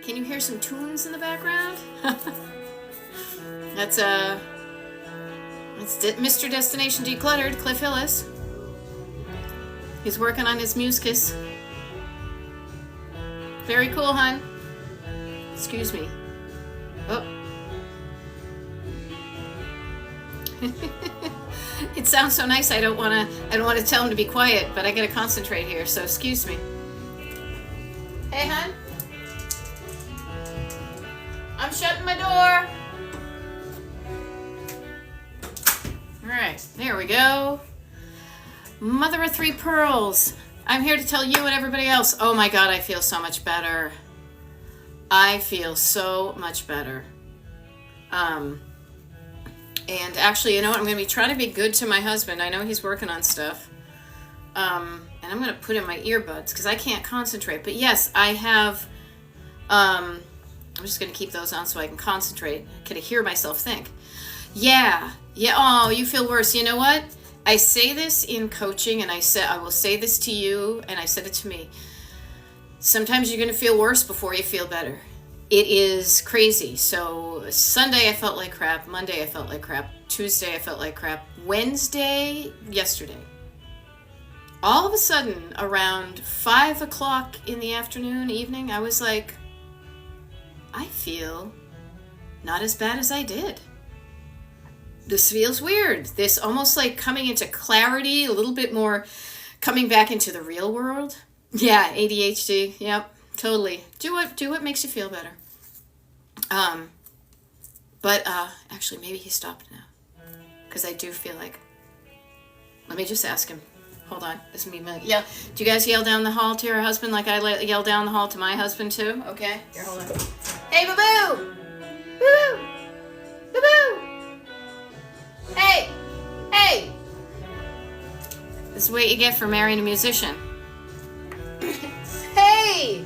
Can you hear some tunes in the background? That's Mr. Destination Decluttered, Cliff Hillis. He's working on his mucus. Very cool, hon. Excuse me. Oh. It sounds so nice. I don't want to tell him to be quiet, but I got to concentrate here. So excuse me. Hey, hon. I'm shutting my door. All right, there we go. Mother of three pearls. I'm here to tell you and everybody else. Oh my God, I feel so much better. I feel so much better. And actually, you know what? I'm going to be trying to be good to my husband. I know he's working on stuff. And I'm going to put in my earbuds because I can't concentrate. But yes, I have... I'm just going to keep those on so I can concentrate. Can I hear myself think? Yeah. Oh, you feel worse. You know what? I say this in coaching, and I will say this to you, and I said it to me. Sometimes you're going to feel worse before you feel better. It is crazy. So Sunday I felt like crap. Monday I felt like crap. Tuesday I felt like crap. Wednesday, yesterday. All of a sudden, around 5 o'clock in the afternoon, evening, I was like, I feel not as bad as I did. This feels weird. This almost like coming into clarity, a little bit more coming back into the real world. Yeah, ADHD. Yep, totally. Do what makes you feel better. But actually, maybe he stopped now. Because I do feel like... Let me just ask him. Hold on. This is me. Yeah. Do you guys yell down the hall to your husband like I yell down the hall to my husband too? Okay. Here, hold on. Hey, boo-boo! Boo-boo! Boo-boo! Hey! Hey! This is what you get for marrying a musician. Hey!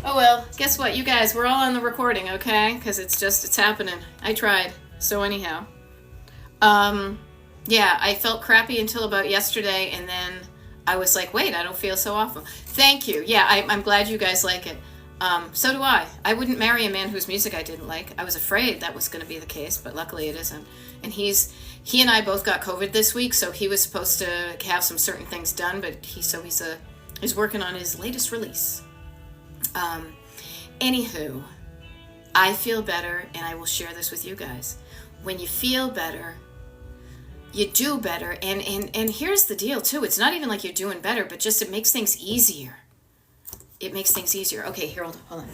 Oh well, guess what? You guys, we're all on the recording, okay? Because it's happening. I tried. So anyhow. Yeah, I felt crappy until about yesterday, and then I was like, wait, I don't feel so awful. Thank you. Yeah, I'm glad you guys like it. So do I. I wouldn't marry a man whose music I didn't like. I was afraid that was going to be the case, but luckily it isn't. And he and I both got COVID this week, so he was supposed to have some certain things done, but he's working on his latest release. Anywho, I feel better, and I will share this with you guys. When you feel better, you do better, and here's the deal too. It's not even like you're doing better, but just it makes things easier. It makes things easier. Okay, here, hold on.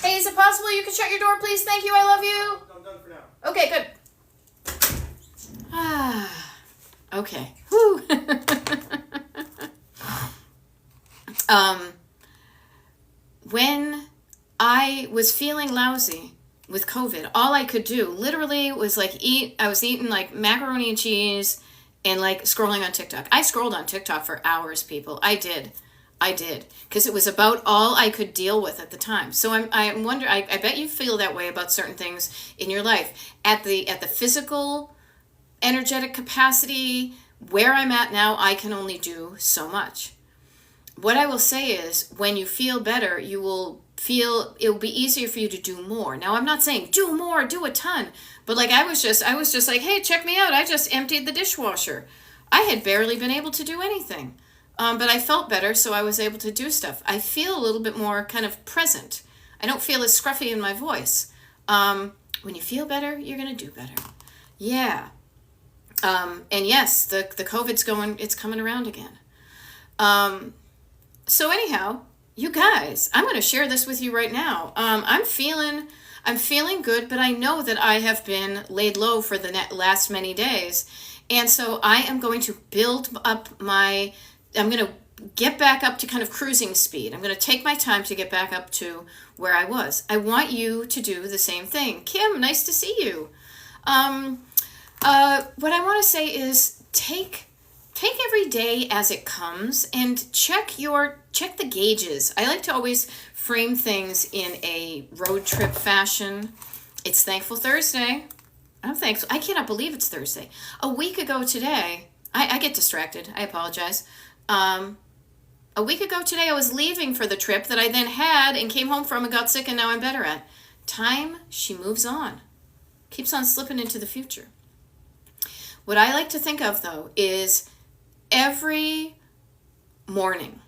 Hey, is it possible you could shut your door, please? Thank you, I love you. I'm done for now. Okay, good. Okay. Whew. When I was feeling lousy with COVID, all I could do literally was like I was eating like macaroni and cheese and like scrolling on TikTok. I scrolled on TikTok for hours, people. I did. Because it was about all I could deal with at the time. So I wonder, I bet you feel that way about certain things in your life. At the physical, energetic capacity, where I'm at now, I can only do so much. What I will say is, when you feel better, you will feel it will be easier for you to do more. Now, I'm not saying do more, do a ton, but like I was just like, hey, check me out. I just emptied the dishwasher. I had barely been able to do anything, but I felt better, so I was able to do stuff. I feel a little bit more kind of present. I don't feel as scruffy in my voice. When you feel better, you're gonna do better. Yeah. And yes, the COVID's it's coming around again. So anyhow, you guys, I'm going to share this with you right now. I'm feeling good, but I know that I have been laid low for the last many days. And so I am going to build up I'm going to get back up to kind of cruising speed. I'm going to take my time to get back up to where I was. I want you to do the same thing. Kim, nice to see you. What I want to say is take every day as it comes and check the gauges. I like to always frame things in a road trip fashion. It's Thankful Thursday. I'm thankful. I cannot believe it's Thursday. A week ago today, I get distracted. I apologize. Um, a week ago today, I was leaving for the trip that I then had and came home from and got sick, and now I'm better at. Time, she moves on, keeps on slipping into the future. What I like to think of, though, is every morning,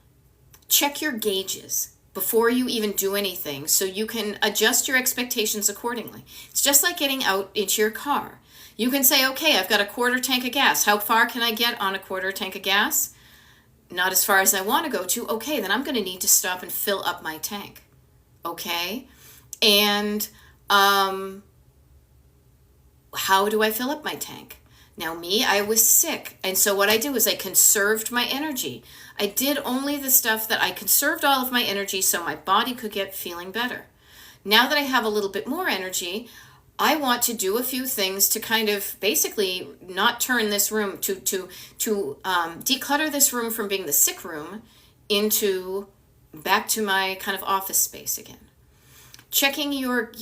check your gauges before you even do anything so you can adjust your expectations accordingly. It's just like getting out into your car. You can say, okay, I've got a quarter tank of gas. How far can I get on a quarter tank of gas? Not as far as I want to go to. Okay, then I'm going to need to stop and fill up my tank. Okay? And how do I fill up my tank? Now, me, I was sick. And so what I did was I conserved my energy. I did only the stuff that I conserved all of my energy so my body could get feeling better. Now that I have a little bit more energy, I want to do a few things to kind of basically not turn this room to declutter this room from being the sick room into back to my kind of office space again. Checking your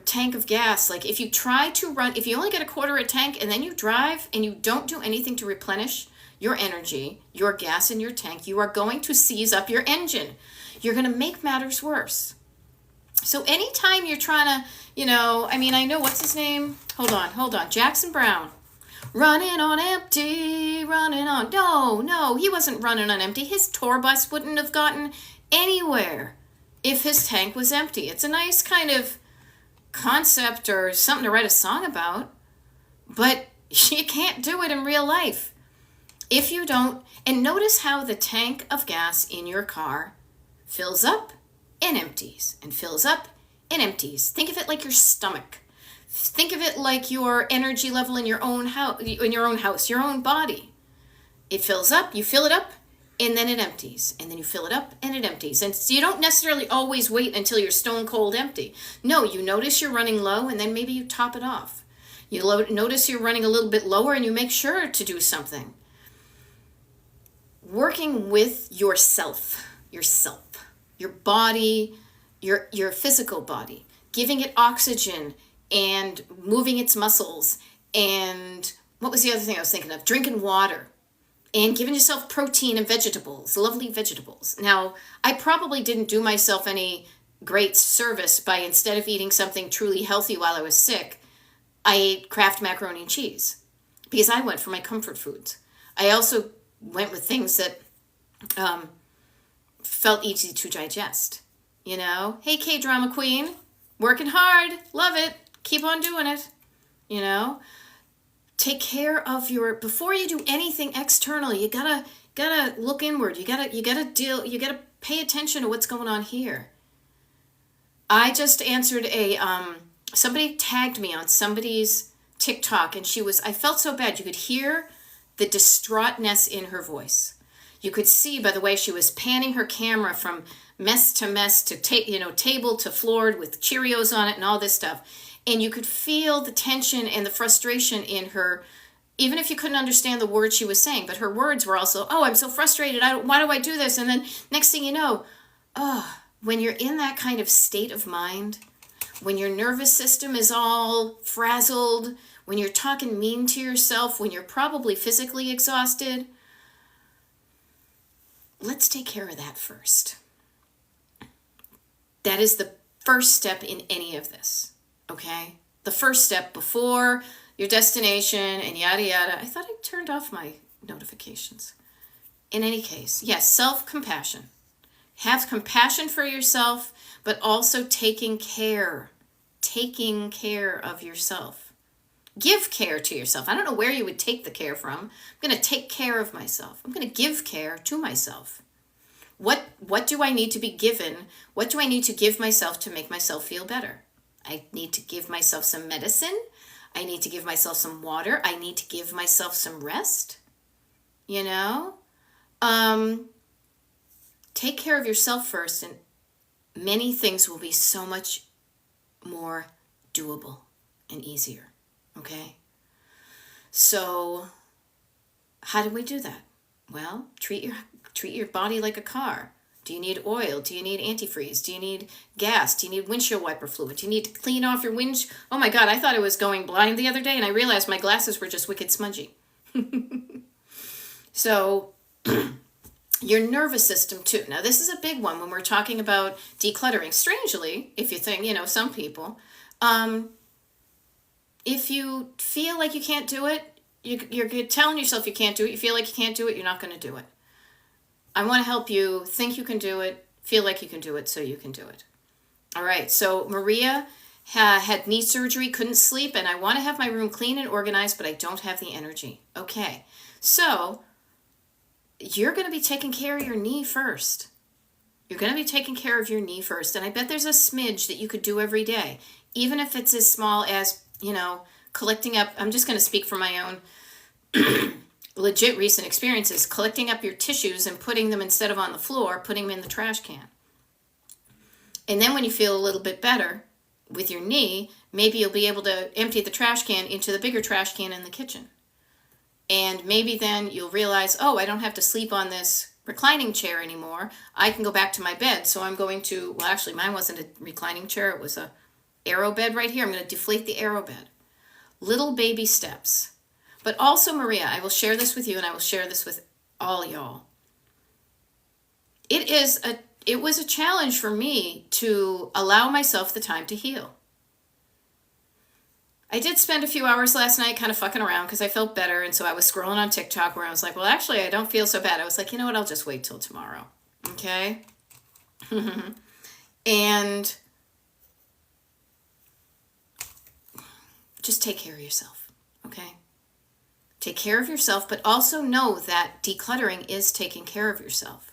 tank of gas. Like if you try to run, if you only get a quarter of a tank and then you drive and you don't do anything to replenish your energy, your gas in your tank, you are going to seize up your engine. You're going to make matters worse. So anytime you're trying to, I know what's his name? Hold on. Jackson Browne. Running on empty, no, he wasn't running on empty. His tour bus wouldn't have gotten anywhere if his tank was empty. It's a nice kind of concept or something to write a song about, but you can't do it in real life. If you don't, and notice how the tank of gas in your car fills up and empties and fills up and empties. Think of it like your stomach. Think of it like your energy level in your own house, your own body. It fills up, you fill it up, and then it empties. And then you fill it up and it empties. And so you don't necessarily always wait until you're stone cold empty. No, you notice you're running low and then maybe you top it off. You notice you're running a little bit lower and you make sure to do something. Working with yourself, your body, your physical body, giving it oxygen and moving its muscles. And what was the other thing I was thinking of? Drinking water and giving yourself protein and vegetables, lovely vegetables. Now, I probably didn't do myself any great service by, instead of eating something truly healthy while I was sick, I ate Kraft macaroni and cheese because I went for my comfort foods. I also went with things that felt easy to digest. Hey, K-drama queen, working hard, love it, keep on doing it. Take care of before you do anything external, you gotta look inward. You gotta pay attention to what's going on here. I just answered somebody tagged me on somebody's TikTok, and I felt so bad. You could hear the distraughtness in her voice. You could see by the way she was panning her camera from mess to table to floor with Cheerios on it and all this stuff. And you could feel the tension and the frustration in her, even if you couldn't understand the words she was saying. But her words were also, oh, I'm so frustrated. Why do I do this? And then next thing you know, when you're in that kind of state of mind, when your nervous system is all frazzled, when you're talking mean to yourself, when you're probably physically exhausted, let's take care of that first. That is the first step in any of this, okay? The first step before your destination and yada yada. I thought I turned off my notifications. In any case, yes, self-compassion. Have compassion for yourself, but also taking care of yourself. Give care to yourself. I don't know where you would take the care from. I'm going to take care of myself. I'm going to give care to myself. What do I need to be given? What do I need to give myself to make myself feel better? I need to give myself some medicine. I need to give myself some water. I need to give myself some rest. Take care of yourself first, and many things will be so much more doable and easier. Okay? So, how do we do that? Well, treat your body like a car. Do you need oil? Do you need antifreeze? Do you need gas? Do you need windshield wiper fluid? Do you need to clean off your windshield? Oh my God, I thought I was going blind the other day and I realized my glasses were just wicked smudgy. So your nervous system too. Now this is a big one when we're talking about decluttering. Strangely, if you think, some people, if you feel like you can't do it, you're telling yourself you can't do it. You feel like you can't do it, you're not going to do it. I want to help you think you can do it, feel like you can do it, so you can do it. All right, so Maria had knee surgery, couldn't sleep, and I want to have my room clean and organized, but I don't have the energy. Okay, so you're going to be taking care of your knee first. You're going to be taking care of your knee first. And I bet there's a smidge that you could do every day, even if it's as small as, collecting up. I'm just going to speak from my own legit recent experiences, collecting up your tissues and putting them, instead of on the floor, putting them in the trash can. And then when you feel a little bit better with your knee, maybe you'll be able to empty the trash can into the bigger trash can in the kitchen. And maybe then you'll realize, oh, I don't have to sleep on this reclining chair anymore. I can go back to my bed. So I'm going to, well, actually, mine wasn't a reclining chair. It was a aero bed right here. I'm going to deflate the aero bed. Little baby steps. But also, Maria, I will share this with you, and I will share this with all y'all. It was a challenge for me to allow myself the time to heal. I did spend a few hours last night kind of fucking around because I felt better. And so I was scrolling on TikTok where I was like, well, actually, I don't feel so bad. I was like, you know what? I'll just wait till tomorrow. Okay? And just take care of yourself. Okay? Take care of yourself, but also know that decluttering is taking care of yourself.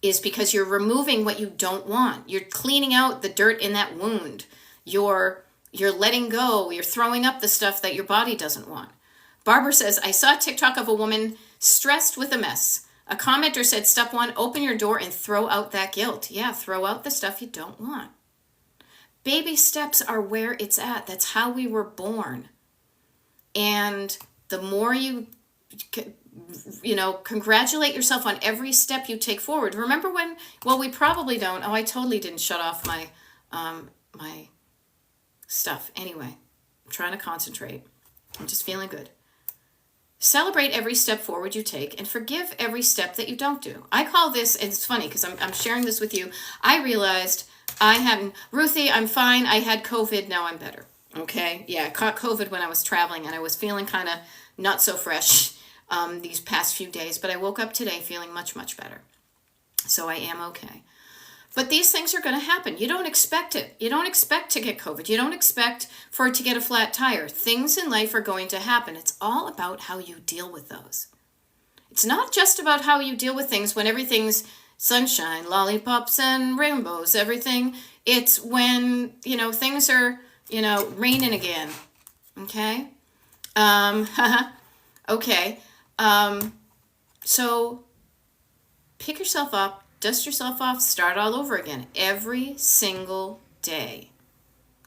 Is because you're removing what you don't want. You're cleaning out the dirt in that wound. You're letting go. You're throwing up the stuff that your body doesn't want. Barbara says, I saw a TikTok of a woman stressed with a mess. A commenter said, step 1, open your door and throw out that guilt. Yeah, throw out the stuff you don't want. Baby steps are where it's at. That's how we were born. And the more you congratulate yourself on every step you take forward. Remember when, well, we probably don't. Oh, I totally didn't shut off my stuff. Anyway, I'm trying to concentrate. I'm just feeling good. Celebrate every step forward you take and forgive every step that you don't do. I call this, and it's funny because I'm sharing this with you. I realized Ruthie, I'm fine. I had COVID. Now I'm better. Okay. Yeah. I caught COVID when I was traveling and I was feeling kind of not so fresh these past few days, but I woke up today feeling much, much better. So I am okay. But these things are going to happen. You don't expect it. You don't expect to get COVID. You don't expect for it to get a flat tire. Things in life are going to happen. It's all about how you deal with those. It's not just about how you deal with things when everything's sunshine, lollipops, and rainbows, everything. It's when, things are, raining again. Okay? Okay. So pick yourself up. Dust yourself off, start all over again every single day.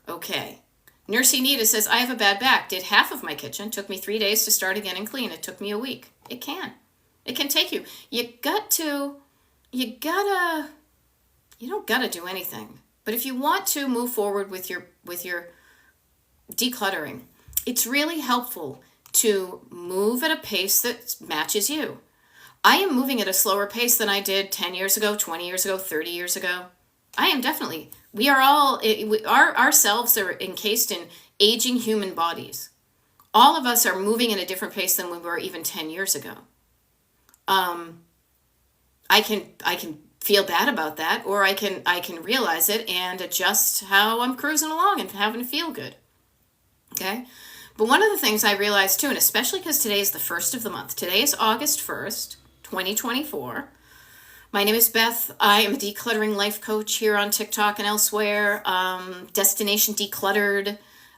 Okay. Nursey Nita says, I have a bad back. Did half of my kitchen. Took me 3 days to start again and clean. It took me a week. It can take you. You don't gotta do anything. But if you want to move forward with your decluttering, it's really helpful to move at a pace that matches you. I am moving at a slower pace than I did 10 years ago, 20 years ago, 30 years ago. I am definitely. We are all, ourselves are encased in aging human bodies. All of us are moving at a different pace than we were even 10 years ago. I can feel bad about that, or I can realize it and adjust how I'm cruising along and having to feel good. Okay? But one of the things I realized too, and especially because today is the first of the month. Today is August 1st, 2024. My name is Beth. I am a decluttering life coach here on TikTok and elsewhere. Destination Decluttered.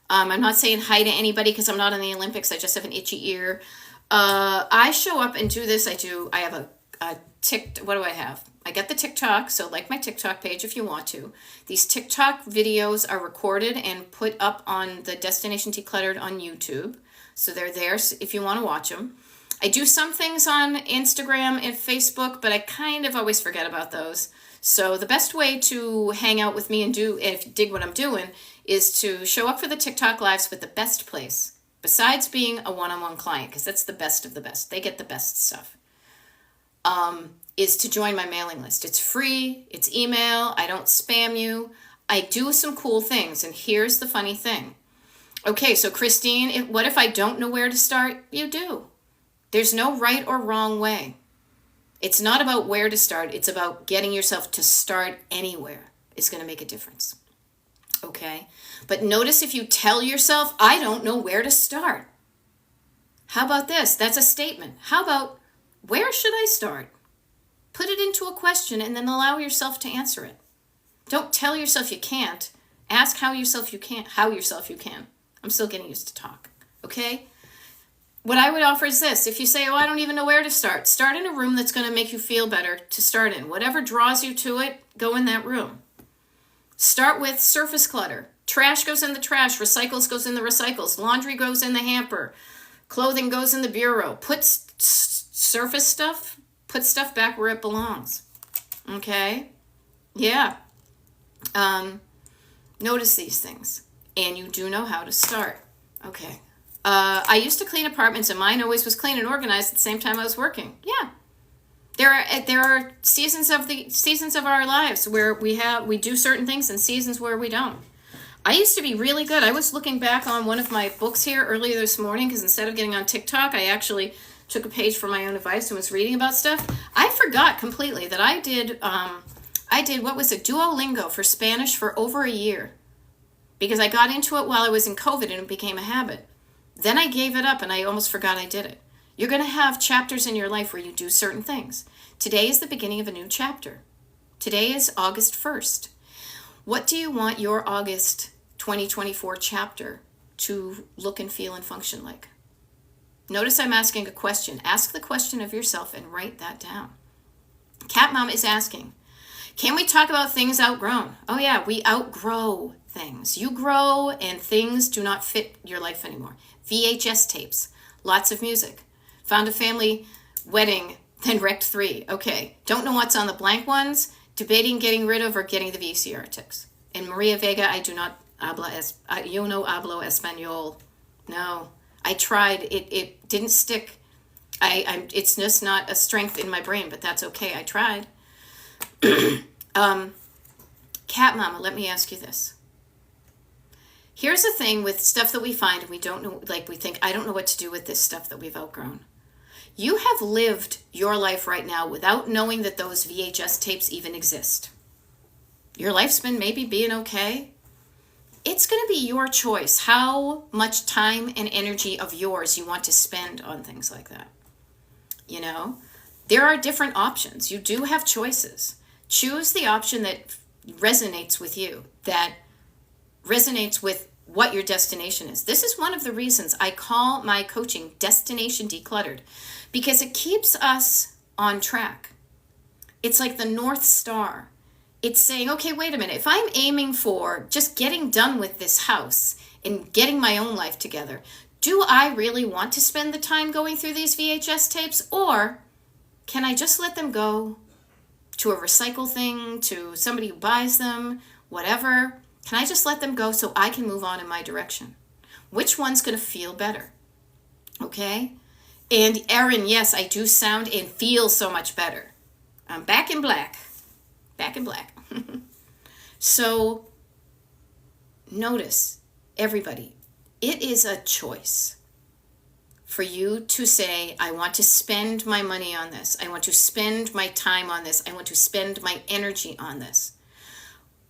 I'm not saying hi to anybody because I'm not in the Olympics. I just have an itchy ear. I show up and do this. I have a what do I have? I get the TikTok, so like my TikTok page if you want to. These TikTok videos are recorded and put up on the Destination Decluttered on YouTube. So they're there if you want to watch them. I do some things on Instagram and Facebook, but I kind of always forget about those. So the best way to hang out with me and dig what I'm doing is to show up for the TikTok lives, but the best place besides being a one-on-one client, because that's the best of the best. They get the best stuff. Is to join my mailing list. It's free. It's email. I don't spam you. I do some cool things. And here's the funny thing. Okay, so Christine, what if I don't know where to start? You do. There's no right or wrong way. It's not about where to start. It's about getting yourself to start anywhere. It's going to make a difference. Okay? But notice if you tell yourself, I don't know where to start. How about this? That's a statement. How about, where should I start? Put it into a question and then allow yourself to answer it. Don't tell yourself you can't. Ask how yourself you can. I'm still getting used to talk. Okay? What I would offer is this. If you say, I don't even know where to start in a room that's going to make you feel better to start in. Whatever draws you to it, go in that room. Start with surface clutter. Trash goes in the trash. Recycles goes in the recycles. Laundry goes in the hamper. Clothing goes in the bureau. Put surface stuff, put stuff back where it belongs. Okay? Yeah. Notice these things. And you do know how to start. Okay. I used to clean apartments, and mine always was clean and organized at the same time I was working. Yeah, there are seasons of our lives where we do certain things, and seasons where we don't. I used to be really good. I was looking back on one of my books here earlier this morning because instead of getting on TikTok, I actually took a page from my own device and was reading about stuff. I forgot completely that I did what was it, Duolingo for Spanish for over a year because I got into it while I was in COVID and it became a habit. Then I gave it up and I almost forgot I did it. You're going to have chapters in your life where you do certain things. Today is the beginning of a new chapter. Today is August 1st. What do you want your August 2024 chapter to look and feel and function like? Notice I'm asking a question. Ask the question of yourself and write that down. Cat Mom is asking, can we talk about things outgrown? Oh yeah, we outgrow things. You grow and things do not fit your life anymore. VHS tapes, lots of music. Found a family wedding, then wrecked 3. Okay, don't know what's on the blank ones. Debating getting rid of or getting the VCR tapes. And Maria Vega, I do not yo no hablo español. No, I tried. It didn't stick. It's just not a strength in my brain, but that's okay. I tried. Cat Mama, let me ask you this. Here's the thing with stuff that we find and we don't know, like we think, I don't know what to do with this stuff that we've outgrown. You have lived your life right now without knowing that those VHS tapes even exist. Your life's been maybe being okay. It's going to be your choice how much time and energy of yours you want to spend on things like that. You know, there are different options. You do have choices. Choose the option that resonates with you, that resonates with what your destination is. This is one of the reasons I call my coaching Destination Decluttered, because it keeps us on track. It's like the North Star. It's saying, okay, wait a minute. If I'm aiming for just getting done with this house and getting my own life together, do I really want to spend the time going through these VHS tapes? Or can I just let them go to a recycle thing, to somebody who buys them, whatever? Can I just let them go so I can move on in my direction? Which one's going to feel better? Okay? And Erin, yes, I do sound and feel so much better. I'm back in black. Back in black. So notice, everybody, it is a choice for you to say, I want to spend my money on this. I want to spend my time on this. I want to spend my energy on this.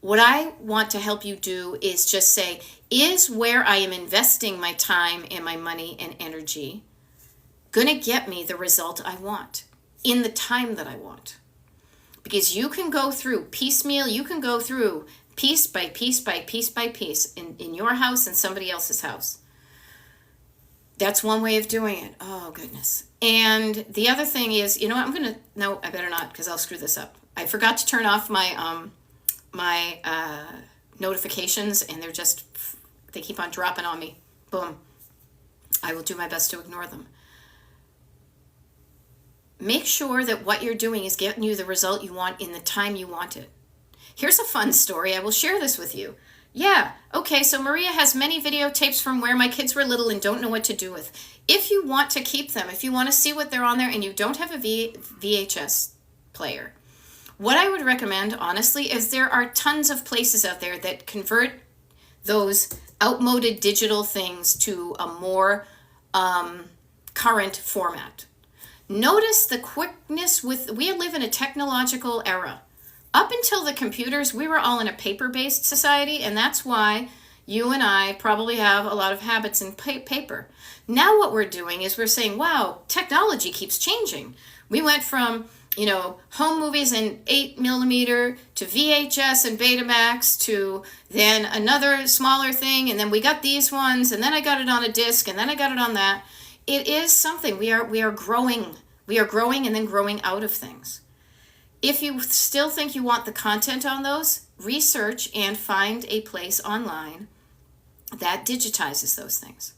What I want to help you do is just say, is where I am investing my time and my money and energy going to get me the result I want in the time that I want? Because you can go through piecemeal, you can go through piece by piece by piece by piece in your house and somebody else's house. That's one way of doing it. Oh, goodness. And the other thing is, you know what, no, I better not because I'll screw this up. I forgot to turn off my notifications and they keep on dropping on me. Boom. I will do my best to ignore them. Make sure that what you're doing is getting you the result you want in the time you want it. Here's a fun story. I will share this with you. Yeah. Okay, so Maria has many videotapes from where my kids were little and don't know what to do with. If you want to keep them, if you want to see what they're on there and you don't have a VHS player, what I would recommend, honestly, is there are tons of places out there that convert those outmoded digital things to a more current format. Notice the quickness with, we live in a technological era. Up until the computers, we were all in a paper-based society, and that's why you and I probably have a lot of habits in paper. Now what we're doing is we're saying, wow, technology keeps changing. We went from, home movies in 8 millimeter to VHS and Betamax to then another smaller thing, and then we got these ones, and then I got it on a disc, and then I got it on that. It is something. We are growing. We are growing and then growing out of things. If you still think you want the content on those, research and find a place online that digitizes those things.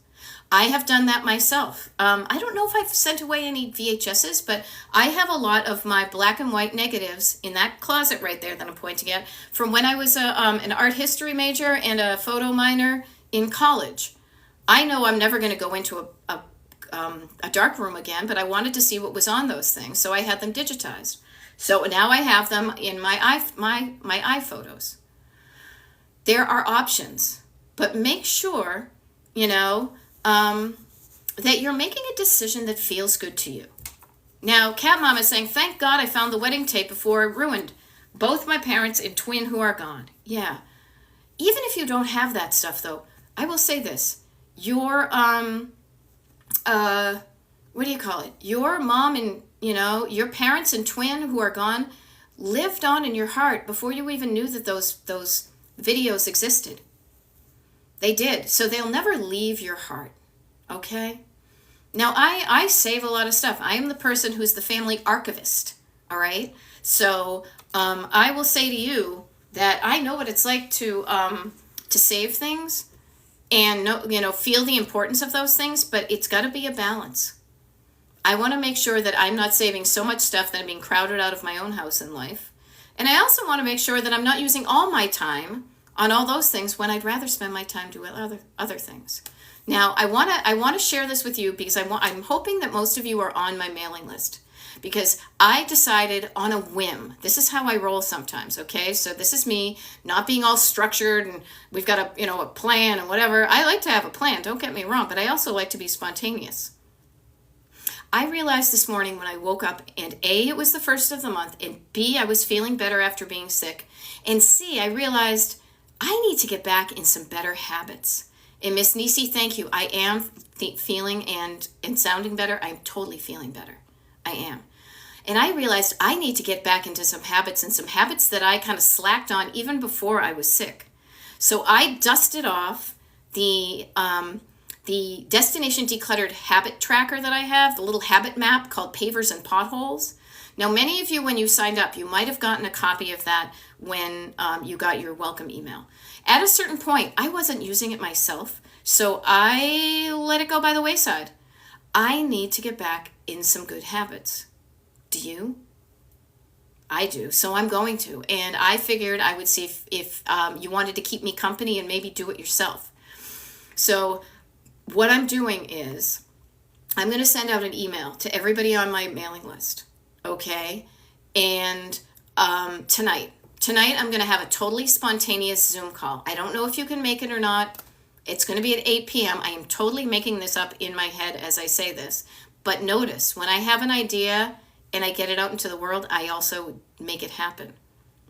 I have done that myself. I don't know if I've sent away any VHSs, but I have a lot of my black and white negatives in that closet right there that I'm pointing at from when I was an art history major and a photo minor in college. I know I'm never going to go into a dark room again, but I wanted to see what was on those things, so I had them digitized. So now I have them in my iPhotos. There are options, but make sure, that you're making a decision that feels good to you. Now, Cat Mom is saying, thank God I found the wedding tape before it ruined both my parents and twin who are gone. Yeah. Even if you don't have that stuff, though, I will say this. Your, what do you call it? Your mom and, your parents and twin who are gone lived on in your heart before you even knew that those videos existed. They did. So they'll never leave your heart. Okay? Now, I save a lot of stuff. I am the person who's the family archivist. All right? So I will say to you that I know what it's like to save things and feel the importance of those things, but it's got to be a balance. I want to make sure that I'm not saving so much stuff that I'm being crowded out of my own house in life. And I also want to make sure that I'm not using all my time on all those things when I'd rather spend my time doing other things. Now, I want to share this with you because I'm hoping that most of you are on my mailing list, because I decided on a whim. This is how I roll sometimes, okay? So this is me not being all structured and we've got a plan and whatever. I like to have a plan, don't get me wrong, but I also like to be spontaneous. I realized this morning when I woke up, and A, it was the first of the month, and B, I was feeling better after being sick, and C, I realized I need to get back in some better habits. And Miss Nisi, thank you. I am feeling and sounding better. I'm totally feeling better. I am. And I realized I need to get back into some habits, and some habits that I kind of slacked on even before I was sick. So I dusted off the Destination Decluttered habit tracker that I have, the little habit map called Pavers and Potholes. Now, many of you, when you signed up, you might have gotten a copy of that when you got your welcome email. At a certain point, I wasn't using it myself, so I let it go by the wayside. I need to get back in some good habits. Do you? I do, so I'm going to. And I figured I would see if you wanted to keep me company and maybe do it yourself. So what I'm doing is I'm going to send out an email to everybody on my mailing list, okay? And tonight I'm going to have a totally spontaneous Zoom call. I don't know if you can make it or not. It's going to be at 8 p.m. I am totally making this up in my head as I say this. But notice, when I have an idea and I get it out into the world, I also make it happen,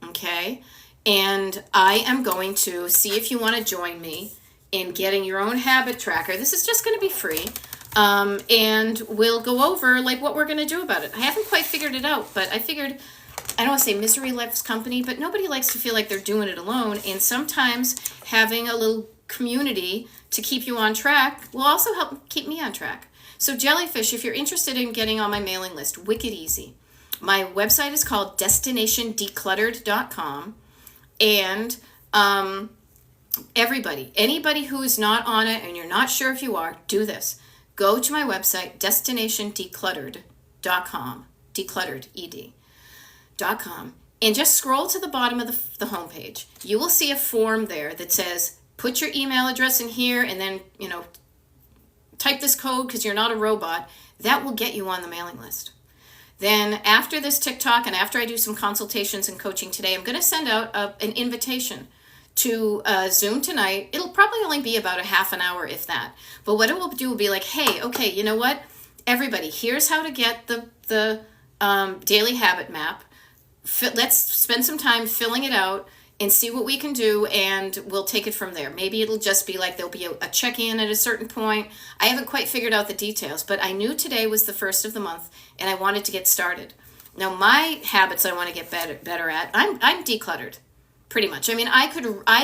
okay? And I am going to see if you want to join me in getting your own habit tracker. This is just going to be free. And we'll go over like what we're going to do about it. I haven't quite figured it out, but I figured, I don't want to say misery loves company, but nobody likes to feel like they're doing it alone. And sometimes having a little community to keep you on track will also help keep me on track. So Jellyfish, if you're interested in getting on my mailing list, wicked easy. My website is called destinationdecluttered.com. And anybody who is not on it and you're not sure if you are, do this. Go to my website, destinationdecluttered.com, decluttered, ED.com, and just scroll to the bottom of the homepage. You will see a form there that says, put your email address in here and then, type this code because you're not a robot. That will get you on the mailing list. Then after this TikTok and after I do some consultations and coaching today, I'm going to send out an invitation to Zoom tonight. It'll probably only be about a half an hour, if that. But what it will do will be like, hey, okay, you know what? Everybody, here's how to get the daily habit map. Let's spend some time filling it out and see what we can do, and we'll take it from there. Maybe it'll just be like there'll be a check-in at a certain point. I haven't quite figured out the details, but I knew today was the first of the month, and I wanted to get started. Now, my habits I want to get better at, I'm decluttered, pretty much. I mean, I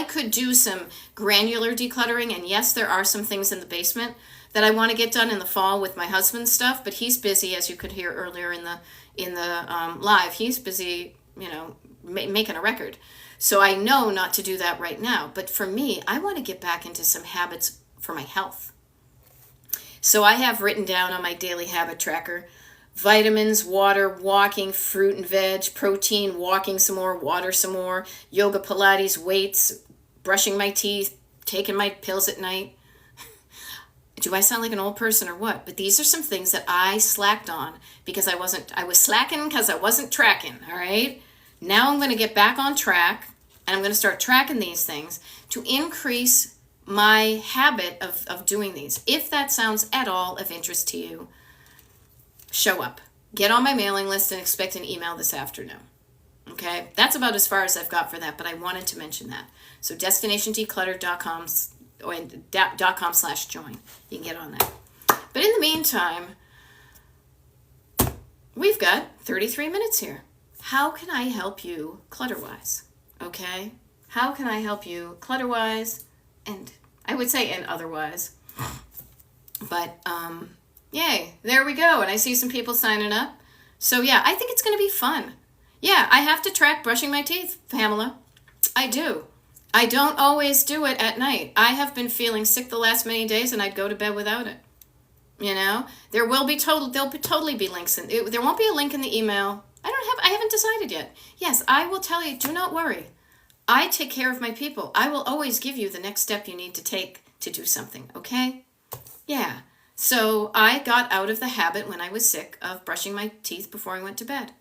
could do some granular decluttering, and yes, there are some things in the basement that I want to get done in the fall with my husband's stuff, but he's busy, as you could hear earlier in the live. He's busy, making a record. So I know not to do that right now. But for me, I want to get back into some habits for my health. So I have written down on my daily habit tracker, vitamins, water, walking, fruit and veg, protein, walking some more, water some more, yoga, Pilates, weights, brushing my teeth, taking my pills at night. Do I sound like an old person or what? But these are some things that I slacked on because I was slacking because I wasn't tracking, all right? Now I'm going to get back on track, and I'm going to start tracking these things to increase my habit of doing these. If that sounds at all of interest to you, show up. Get on my mailing list and expect an email this afternoon. Okay? That's about as far as I've got for that, but I wanted to mention that. So destinationdeclutter.com/join. You can get on that. But in the meantime, we've got 33 minutes here. How can I help you clutter-wise? Okay? How can I help you clutter-wise? And I would say and otherwise. But, yay, there we go. And I see some people signing up. So, yeah, I think it's going to be fun. Yeah, I have to track brushing my teeth, Pamela. I do. I don't always do it at night. I have been feeling sick the last many days, and I'd go to bed without it. There'll totally be links there won't be a link in the email. I haven't decided yet. Yes, I will tell you, do not worry. I take care of my people. I will always give you the next step you need to take to do something, okay? Yeah. So I got out of the habit when I was sick of brushing my teeth before I went to bed.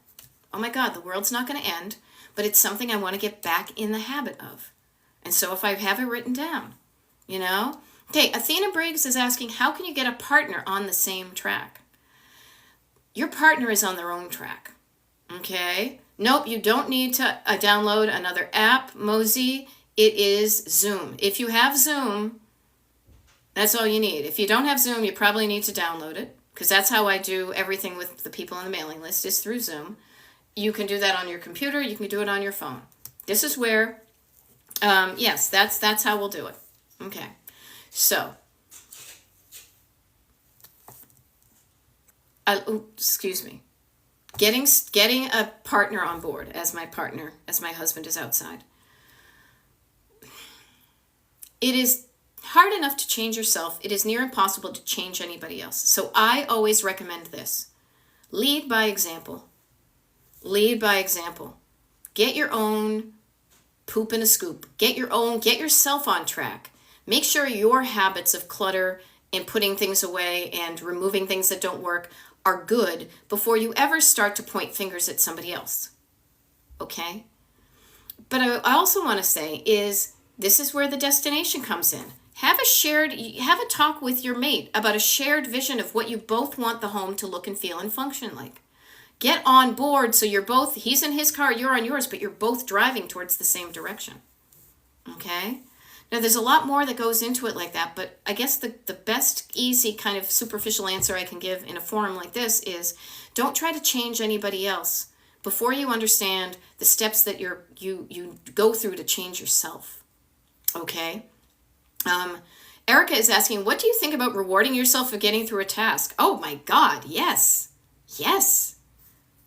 Oh my God, the world's not going to end, but it's something I want to get back in the habit of. And so if I have it written down, Okay, Athena Briggs is asking, how can you get a partner on the same track? Your partner is on their own track. Okay? Nope, you don't need to download another app, Mosey. It is Zoom. If you have Zoom, that's all you need. If you don't have Zoom, you probably need to download it, because that's how I do everything with the people on the mailing list, is through Zoom. You can do that on your computer. You can do it on your phone. This is where, yes, that's how we'll do it. Okay. So, excuse me. Getting a partner on board as my husband is outside. It is hard enough to change yourself. It is near impossible to change anybody else. So I always recommend this. Lead by example. Lead by example. Get your own poop in a scoop. Get yourself on track. Make sure your habits of clutter and putting things away and removing things that don't work are good before you ever start to point fingers at somebody else. Okay? But I also want to say this is where the destination comes in. Have a talk with your mate about a shared vision of what you both want the home to look and feel and function like. Get on board so he's in his car, you're on yours, but you're both driving towards the same direction. Okay? Now, there's a lot more that goes into it like that, but I guess the best, easy, kind of superficial answer I can give in a forum like this is don't try to change anybody else before you understand the steps that you go through to change yourself. Okay? Erica is asking, what do you think about rewarding yourself for getting through a task? Oh my God, yes. Yes.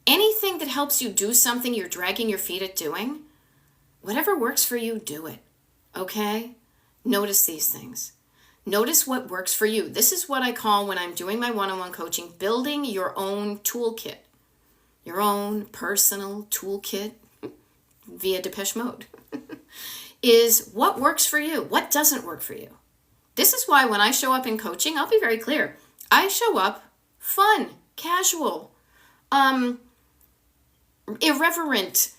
Anything that helps you do something you're dragging your feet at doing, whatever works for you, do it. Okay? Notice these things. Notice what works for you. This is what I call, when I'm doing my one-on-one coaching, building your own toolkit. Your own personal toolkit. via Depeche Mode, is what works for you, what doesn't work for you. This is why when I show up in coaching, I'll be very clear. I show up fun, casual, irreverent,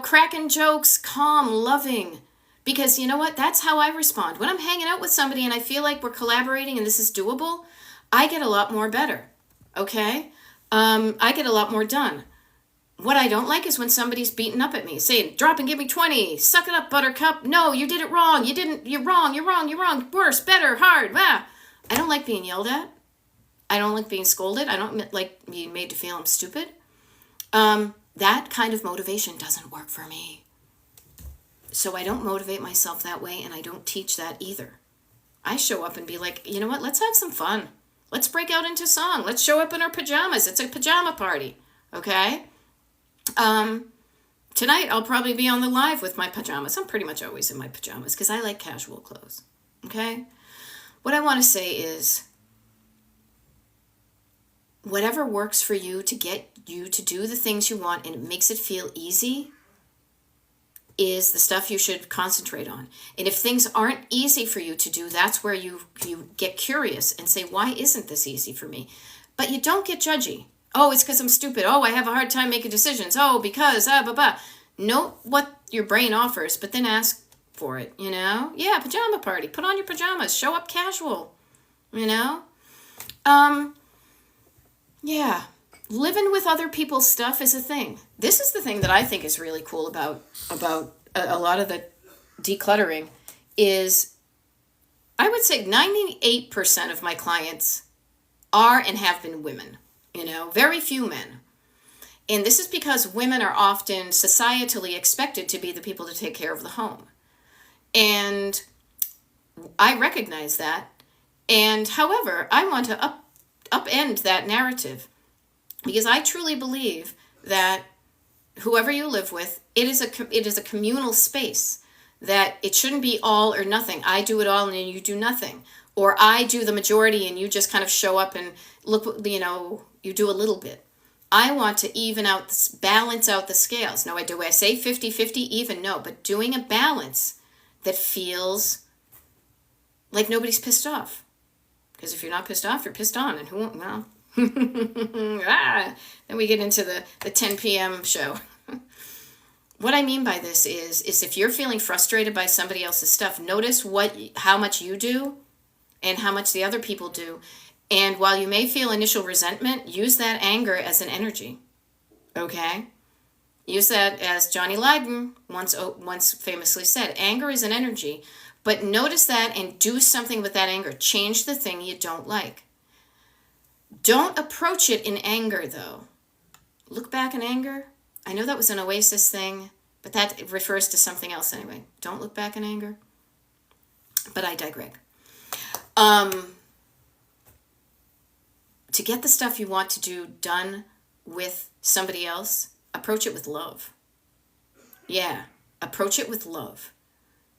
cracking jokes, calm, loving. Because you know what? That's how I respond. When I'm hanging out with somebody and I feel like we're collaborating and this is doable, I get a lot more better. Okay? I get a lot more done. What I don't like is when somebody's beating up at me, saying, drop and give me 20, suck it up, buttercup, no, you did it wrong, you're wrong, worse, better, hard, ah. I don't like being yelled at. I don't like being scolded. I don't like being made to feel I'm stupid. That kind of motivation doesn't work for me. So I don't motivate myself that way, and I don't teach that either. I show up and be like, you know what, let's have some fun. Let's break out into song. Let's show up in our pajamas. It's a pajama party, okay? Tonight I'll probably be on the live with my pajamas. I'm pretty much always in my pajamas because I like casual clothes, okay? What I want to say is, whatever works for you to get you to do the things you want and it makes it feel easy is the stuff you should concentrate on. And if things aren't easy for you to do, that's where you get curious and say, why isn't this easy for me? But you don't get judgy. Oh, it's because I'm stupid. Oh, I have a hard time making decisions. Oh, because, blah, blah. Note what your brain offers, but then ask for it, Yeah, pajama party. Put on your pajamas. Show up casual, Yeah, living with other people's stuff is a thing. This is the thing that I think is really cool about a lot of the decluttering is, I would say 98% of my clients are and have been women, very few men. And this is because women are often societally expected to be the people to take care of the home. And I recognize that. And however, I want to upend that narrative, because I truly believe that whoever you live with, it is a communal space, that it shouldn't be all or nothing. I do it all and you do nothing, or I do the majority and you just kind of show up and look, you do a little bit. I want to even out, balance out the scales. Now, do I say 50-50 even? No, but doing a balance that feels like nobody's pissed off. Because if you're not pissed off, you're pissed on. And who won't? Well, then we get into the 10 p.m. show. What I mean by this is if you're feeling frustrated by somebody else's stuff, notice how much you do and how much the other people do. And while you may feel initial resentment, use that anger as an energy. Okay? Use that, as Johnny Lydon once famously said, anger is an energy. But notice that and do something with that anger. Change the thing you don't like. Don't approach it in anger, though. Look back in anger. I know that was an Oasis thing, but that refers to something else anyway. Don't look back in anger. But I digress. To get the stuff you want to do done with somebody else, approach it with love. Yeah, approach it with love.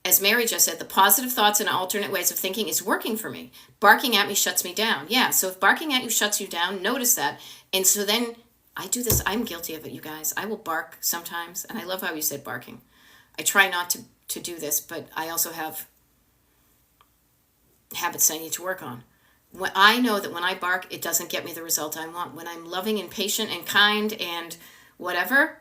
As Mary just said, the positive thoughts and alternate ways of thinking is working for me. Barking at me shuts me down. Yeah, so if barking at you shuts you down, notice that. And so then I do this. I'm guilty of it, you guys. I will bark sometimes. And I love how you said barking. I try not to do this, but I also have habits I need to work on. When I know that when I bark, it doesn't get me the result I want. When I'm loving and patient and kind and whatever,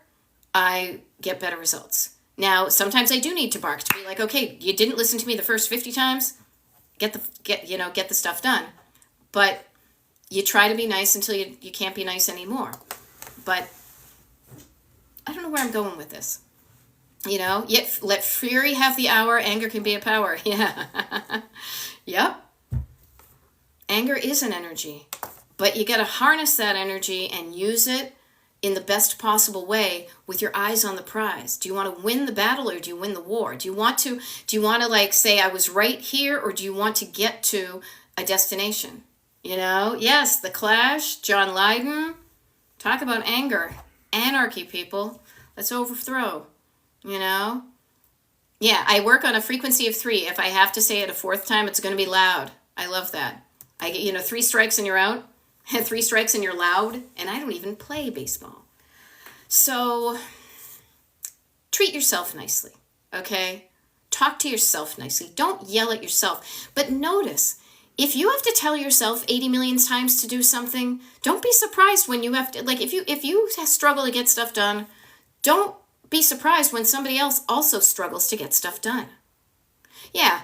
I get better results. Now, sometimes I do need to bark to be like, okay, you didn't listen to me the first 50 times. Get the stuff done. But you try to be nice until you can't be nice anymore. But I don't know where I'm going with this. Yet let fury have the hour, anger can be a power. Yeah. Yep. Anger is an energy, but you got to harness that energy and use it in the best possible way with your eyes on the prize. Do you want to win the battle or do you win the war? Do you want to like say I was right here, or do you want to get to a destination? Yes, The Clash, John Lydon, talk about anger, anarchy, people. Let's overthrow, Yeah, I work on a frequency of 3. If I have to say it a 4th time, it's going to be loud. I love that. 3 strikes and you're out. 3 strikes and you're loud. And I don't even play baseball. So treat yourself nicely, okay? Talk to yourself nicely. Don't yell at yourself. But notice, if you have to tell yourself 80 million times to do something, don't be surprised when you have to, like, if you struggle to get stuff done, don't be surprised when somebody else also struggles to get stuff done. Yeah.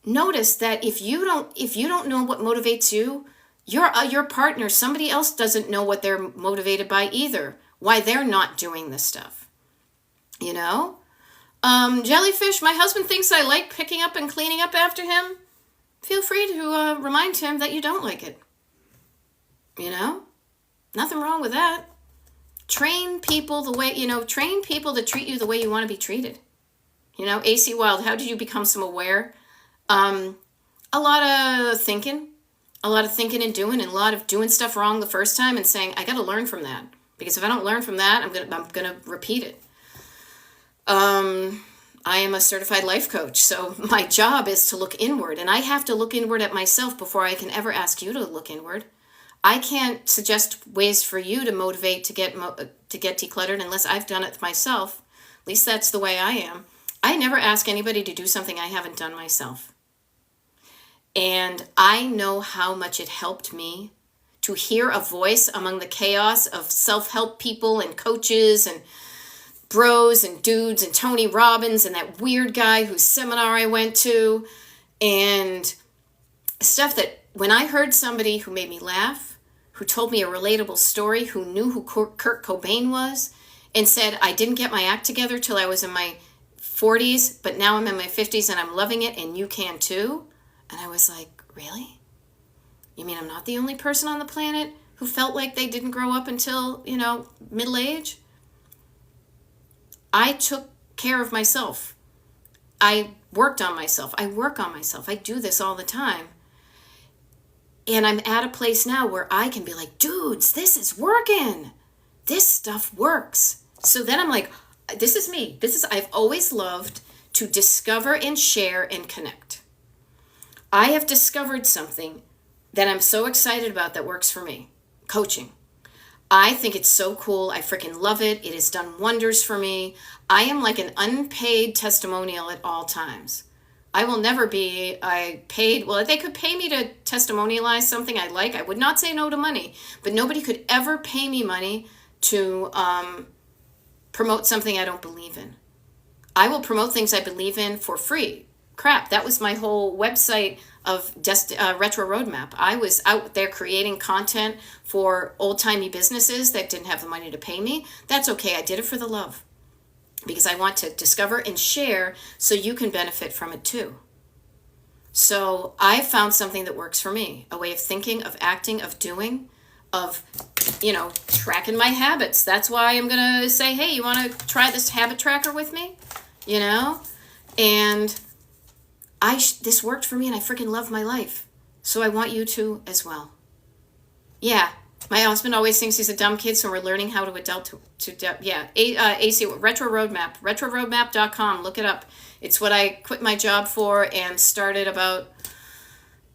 Notice that if you don't know what motivates you, your partner, somebody else doesn't know what they're motivated by either. Why they're not doing this stuff. You know? Jellyfish, my husband thinks I like picking up and cleaning up after him. Feel free to remind him that you don't like it. You know? Nothing wrong with that. Train people to treat you the way you want to be treated. You know, AC Wild, how did you become so aware? A lot of thinking and doing, and a lot of doing stuff wrong the first time and saying, I got to learn from that. Because if I don't learn from that, I'm gonna repeat it. I am a certified life coach, so my job is to look inward, and I have to look inward at myself before I can ever ask you to look inward. I can't suggest ways for you to motivate to get decluttered unless I've done it myself. At least that's the way I am. I never ask anybody to do something I haven't done myself. And I know how much it helped me to hear a voice among the chaos of self-help people and coaches and bros and dudes and Tony Robbins and that weird guy whose seminar I went to, and stuff that when I heard somebody who made me laugh, who told me a relatable story, who knew who Kurt Cobain was, and said, I didn't get my act together till I was in my 40s, but now I'm in my 50s and I'm loving it, and you can too. And I was like, really? You mean I'm not the only person on the planet who felt like they didn't grow up until, middle age? I took care of myself. I worked on myself. I work on myself. I do this all the time. And I'm at a place now where I can be like, dudes, this is working. This stuff works. So then I'm like, this is me. I've always loved to discover and share and connect. I have discovered something that I'm so excited about that works for me. Coaching. I think it's so cool. I freaking love it. It has done wonders for me. I am like an unpaid testimonial at all times. I will never be paid. Well, if they could pay me to testimonialize something I like, I would not say no to money. But nobody could ever pay me money to promote something I don't believe in. I will promote things I believe in for free. Crap, that was my whole website of Retro Roadmap. I was out there creating content for old-timey businesses that didn't have the money to pay me. That's okay. I did it for the love because I want to discover and share so you can benefit from it too. So I found something that works for me, a way of thinking, of acting, of doing, of, tracking my habits. That's why I'm going to say, hey, you want to try this habit tracker with me? And this worked for me and I freaking love my life. So I want you to as well. Yeah. My husband always thinks he's a dumb kid, so we're learning how to adult AC Retro Roadmap, retroroadmap.com. Look it up. It's what I quit my job for and started about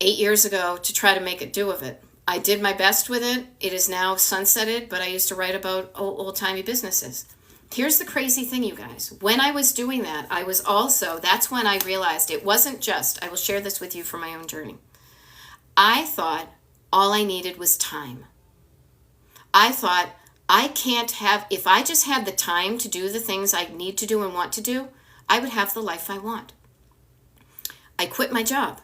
8 years ago to try to make it do of it. I did my best with it. It is now sunsetted, but I used to write about old-timey businesses. Here's the crazy thing, you guys. When I was doing that, that's when I realized it wasn't just, I will share this with you from my own journey. I thought all I needed was time. I thought if I just had the time to do the things I need to do and want to do, I would have the life I want. I quit my job.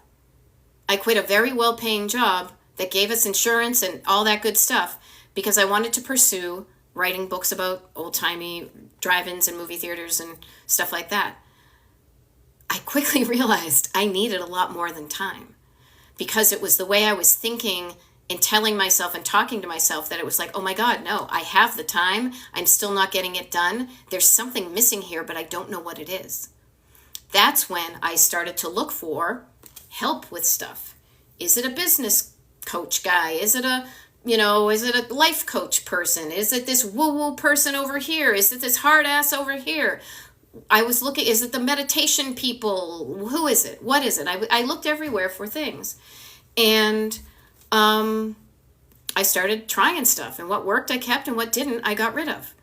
I quit a very well-paying job that gave us insurance and all that good stuff because I wanted to pursue writing books about old-timey drive-ins and movie theaters and stuff like that. I quickly realized I needed a lot more than time because it was the way I was thinking and telling myself and talking to myself that it was like, oh my God, no, I have the time. I'm still not getting it done. There's something missing here, but I don't know what it is. That's when I started to look for help with stuff. Is it a business coach guy? Is it a life coach person? Is it this woo-woo person over here? Is it this hard ass over here? I was looking, is it the meditation people? Who is it? What is it? I looked everywhere for things. And I started trying stuff. And what worked, I kept. And what didn't, I got rid of.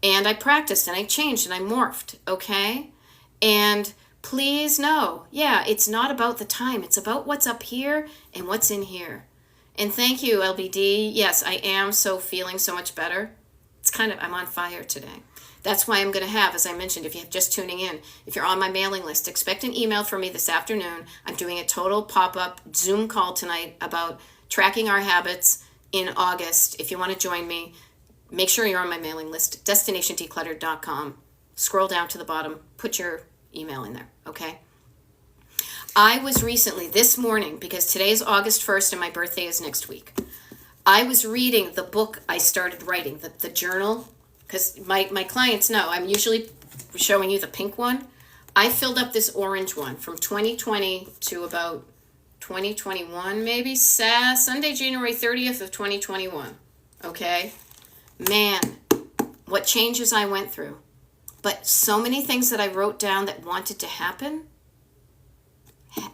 And I practiced and I changed and I morphed, okay? And please know, yeah, it's not about the time. It's about what's up here and what's in here. And thank you, LBD. Yes, I am so feeling so much better. I'm on fire today. That's why I'm going to have, as I mentioned, if you're just tuning in, if you're on my mailing list, expect an email from me this afternoon. I'm doing a total pop-up Zoom call tonight about tracking our habits in August. If you want to join me, make sure you're on my mailing list, destinationdecluttered.com. Scroll down to the bottom, put your email in there, okay? I was recently, this morning, because today is August 1st and my birthday is next week, I was reading the book I started writing, the journal, because my clients know I'm usually showing you the pink one. I filled up this orange one from 2020 to about 2021, maybe, Sunday, January 30th of 2021, okay? Man, what changes I went through. But so many things that I wrote down that wanted to happen,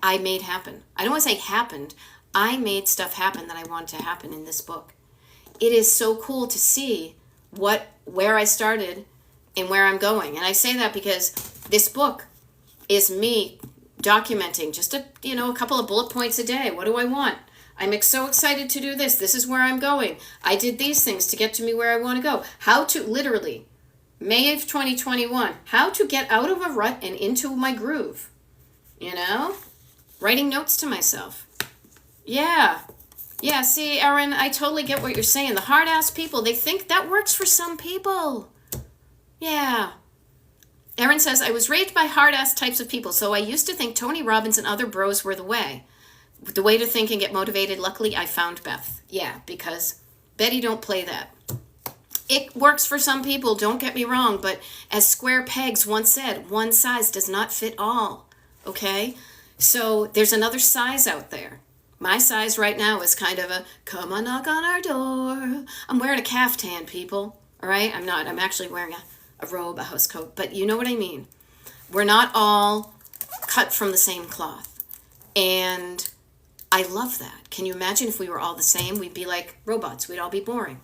I made happen. I don't want to say happened. I made stuff happen that I wanted to happen in this book. It is so cool to see where I started and where I'm going. And I say that because this book is me documenting just a couple of bullet points a day. What do I want? I'm so excited to do this. This is where I'm going. I did these things to get to me where I want to go. How to, literally, May of 2021, how to get out of a rut and into my groove. Writing notes to myself. Yeah, see, Erin, I totally get what you're saying. The hard-ass people, they think that works for some people. Yeah. Erin says, I was raised by hard-ass types of people, so I used to think Tony Robbins and other bros were the way to think and get motivated. Luckily, I found Beth. Yeah, because Betty don't play that. It works for some people, don't get me wrong, but as Square Pegs once said, one size does not fit all, okay? So there's another size out there. My size right now is kind of a, come on, knock on our door. I'm wearing a caftan, people, all right? I'm not. I'm actually wearing a robe, a house coat, but you know what I mean. We're not all cut from the same cloth, and I love that. Can you imagine if we were all the same? We'd be like robots. We'd all be boring.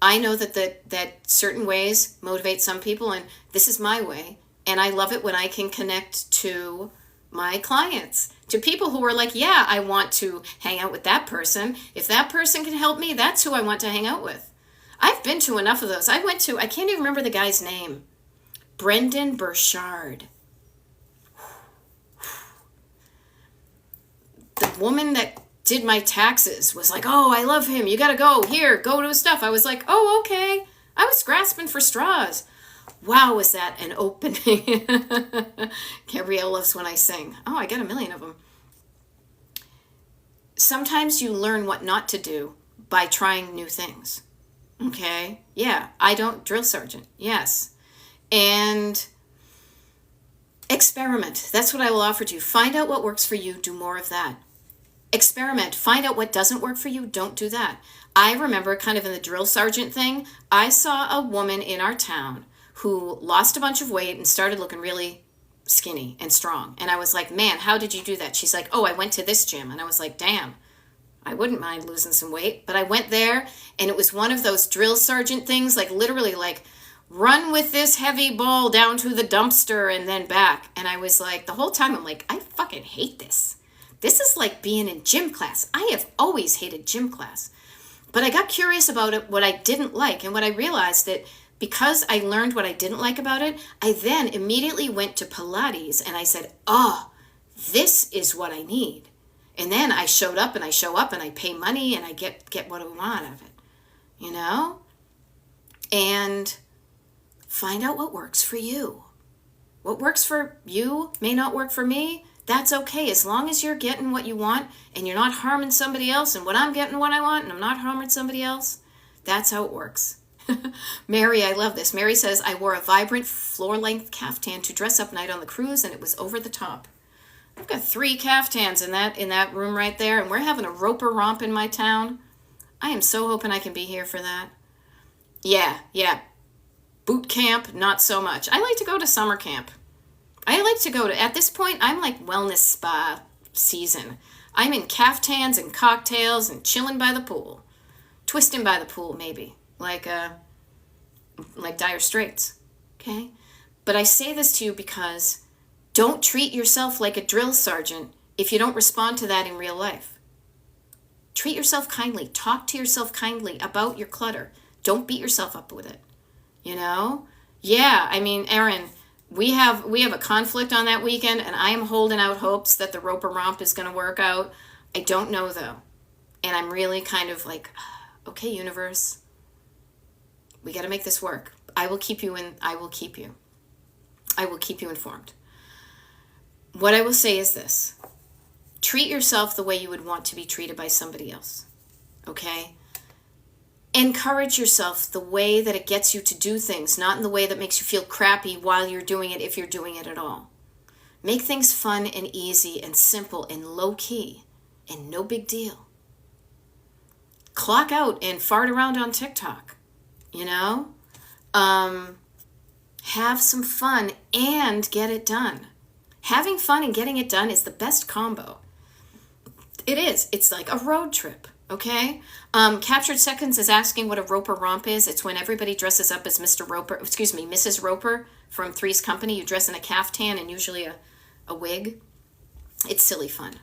I know that certain ways motivate some people, and this is my way, and I love it when I can connect to my clients, to people who are like, yeah, I want to hang out with that person. If that person can help me, that's who I want to hang out with. I've been to enough of those. I can't even remember the guy's name. Brendan Burchard. The woman that did my taxes was like, oh, I love him. You got to go. Here, go to his stuff. I was like, oh, okay. I was grasping for straws. Wow, was that an opening. Gabrielle loves when I sing. Oh, I got a million of them. Sometimes you learn what not to do by trying new things. Okay? Yeah, I don't drill sergeant. Yes. And experiment. That's what I will offer to you. Find out what works for you. Do more of that. Experiment. Find out what doesn't work for you. Don't do that. I remember kind of in the drill sergeant thing, I saw a woman in our town who lost a bunch of weight and started looking really skinny and strong. And I was like, man, how did you do that? She's like, oh, I went to this gym. And I was like, damn, I wouldn't mind losing some weight. But I went there, and it was one of those drill sergeant things, like literally like, run with this heavy ball down to the dumpster and then back. And I was like, the whole time I'm like, I fucking hate this. This is like being in gym class. I have always hated gym class. But I got curious about it, what I didn't like. And what I realized that because I learned what I didn't like about it, I then immediately went to Pilates and I said, oh, this is what I need. And then I showed up and I show up and I pay money and I get what I want out of it, And find out what works for you. What works for you may not work for me. That's okay. As long as you're getting what you want and you're not harming somebody else, and I'm getting what I want and I'm not harming somebody else, that's how it works. Mary, I love this. Mary says, I wore a vibrant floor-length caftan to dress up night on the cruise, and it was over the top. I've got 3 caftans in that room right there, and we're having a roper romp in my town. I am so hoping I can be here for that. Yeah. Boot camp, not so much. I like to go to summer camp. At this point, I'm like wellness spa season. I'm in caftans and cocktails and chilling by the pool. Twisting by the pool, maybe. Like like dire straits. Okay? But I say this to you because don't treat yourself like a drill sergeant if you don't respond to that in real life. Treat yourself kindly. Talk to yourself kindly about your clutter. Don't beat yourself up with it. You know? Yeah, I mean, Erin, we have a conflict on that weekend, and I am holding out hopes that the Roper Romp is going to work out. I don't know though. And I'm really kind of like, okay, universe, we got to make this work. I will keep you informed. What I will say is this. Treat yourself the way you would want to be treated by somebody else. Okay? Encourage yourself the way that it gets you to do things, not in the way that makes you feel crappy while you're doing it, if you're doing it at all. Make things fun and easy and simple and low key and no big deal. Clock out and fart around on TikTok, you know? Have some fun and get it done. Having fun and getting it done is the best combo. It is. It's like a road trip, okay? Captured Seconds is asking what a Roper Romp is. It's when everybody dresses up as Mrs. Roper from Three's Company. You dress in a caftan and usually a wig. It's silly fun.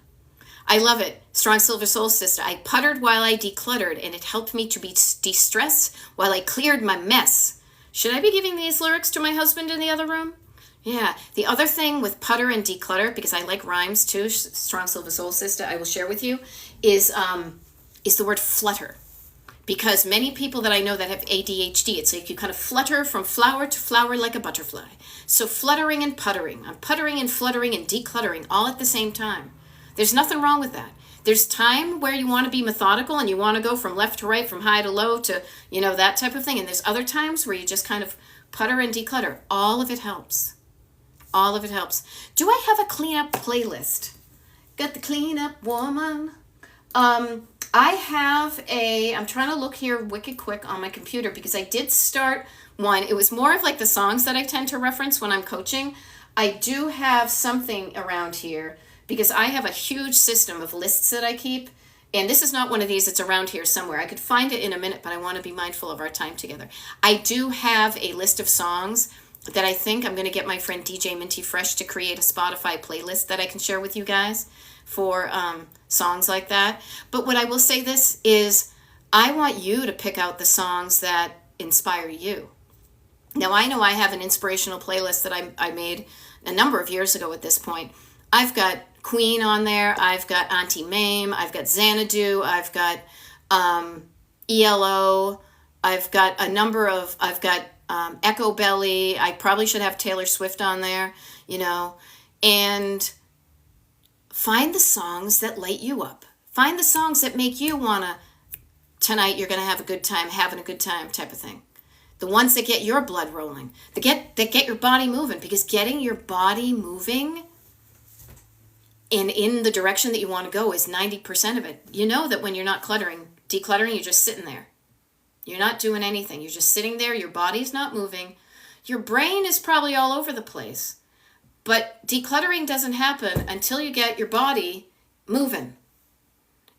I love it. Strong Silver Soul Sister. I puttered while I decluttered, and it helped me to be de-stressed while I cleared my mess. Should I be giving these lyrics to my husband in the other room? Yeah. The other thing with putter and declutter, because I like rhymes too, Strong Silver Soul Sister, I will share with you, is the word flutter. Because many people that I know that have ADHD, it's like you kind of flutter from flower to flower like a butterfly. So fluttering and puttering. I'm puttering and fluttering and decluttering all at the same time. There's nothing wrong with that. There's time where you want to be methodical and you want to go from left to right, from high to low to, that type of thing. And there's other times where you just kind of putter and declutter. All of it helps. All of it helps. Do I have a cleanup playlist? Got the cleanup woman. I'm trying to look here wicked quick on my computer because I did start one. It was more of like the songs that I tend to reference when I'm coaching. I do have something around here because I have a huge system of lists that I keep. And this is not one of these, it's around here somewhere. I could find it in a minute, but I want to be mindful of our time together. I do have a list of songs that I think I'm going to get my friend DJ Minty Fresh to create a Spotify playlist that I can share with you guys for songs like that. But what I will say this is, I want you to pick out the songs that inspire you. Now, I know I have an inspirational playlist that I made a number of years ago at this point. I've got Queen on there. I've got Auntie Mame. I've got Xanadu. I've got ELO. I've got Echo Belly. I probably should have Taylor Swift on there, and find the songs that light you up. Find the songs that make you tonight you're going to have a good time, having a good time type of thing. The ones that get your blood rolling, that get your body moving, because getting your body moving and in the direction that you want to go is 90% of it. You know that when you're not decluttering, you're just sitting there. You're not doing anything. You're just sitting there. Your body's not moving. Your brain is probably all over the place. But decluttering doesn't happen until you get your body moving.